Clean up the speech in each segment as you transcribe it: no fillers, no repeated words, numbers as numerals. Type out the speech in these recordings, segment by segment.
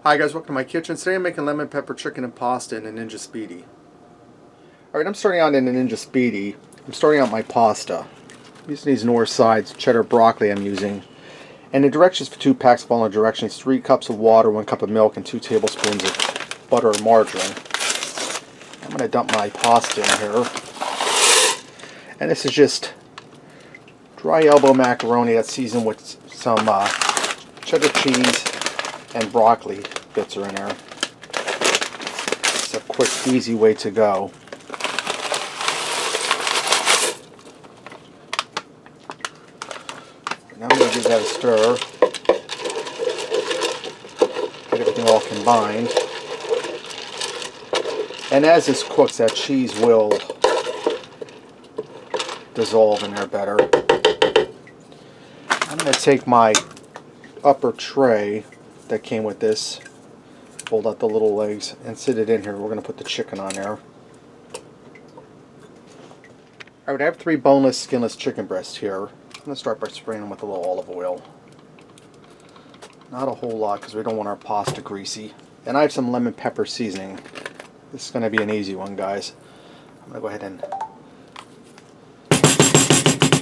Hi guys, welcome to my kitchen. Today I'm making lemon pepper chicken and pasta in a Ninja Speedi. Alright, I'm starting out in a Ninja Speedi. I'm starting out my pasta. I'm using these north sides, cheddar broccoli I'm using. And the directions for 2 packs follow directions: 3 cups of water, 1 cup of milk, and 2 tablespoons of butter or margarine. I'm going to dump my pasta in here. And this is just dry elbow macaroni that's seasoned with some cheddar cheese and broccoli bits are in there. It's a quick, easy way to go. Now I'm going to give that a stir. Get everything all combined. And as this cooks, that cheese will dissolve in there better. I'm going to take my upper tray that came with this, fold out the little legs, and sit it in here. We're going to put the chicken on there. Alright, I have 3 boneless, skinless chicken breasts here. I'm going to start by spraying them with a little olive oil. Not a whole lot because we don't want our pasta greasy. And I have some lemon pepper seasoning. This is going to be an easy one, guys. I'm going to go ahead and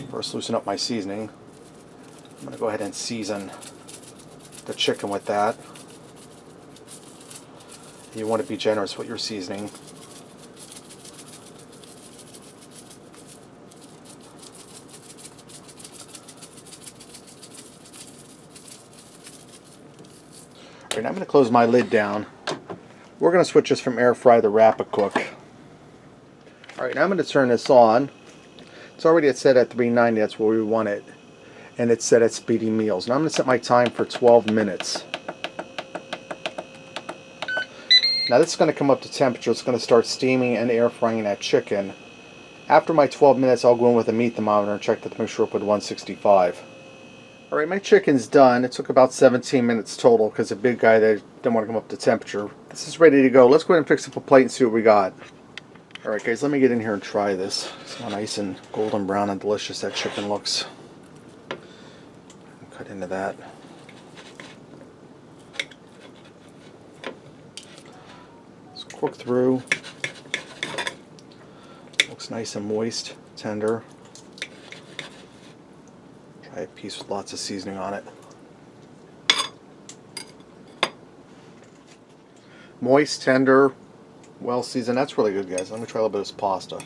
first loosen up my seasoning. I'm going to go ahead and season the chicken with that. You want to be generous with your seasoning. Alright, now I'm going to close my lid down. We're going to switch this from air fry to rapid cook. Alright, now I'm going to turn this on. It's already set at 390, that's where we want it. And it's set at Speedi Meals. Now I'm going to set my time for 12 minutes. Now this is going to come up to temperature. It's going to start steaming and air frying that chicken. After my 12 minutes, I'll go in with a meat thermometer and check the temperature up with 165. Alright, my chicken's done. It took about 17 minutes total because the big guy there didn't want to come up to temperature. This is ready to go. Let's go ahead and fix up a plate and see what we got. Alright guys, let me get in here and try this. It's how nice and golden brown and delicious that chicken looks. Cut into that. Let's cook through. Looks nice and moist, tender. Try a piece with lots of seasoning on it. Moist, tender, well seasoned. That's really good, guys. Let me try a little bit of this pasta.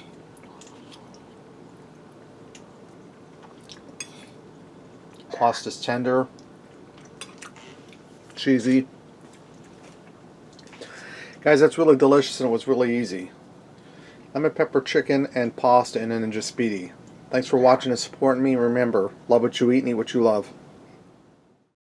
Pasta's tender, cheesy. Guys, that's really delicious and it was really easy. Lemon pepper chicken and pasta in a Ninja Speedi. Thanks for watching and supporting me. Remember, love what you eat and eat what you love.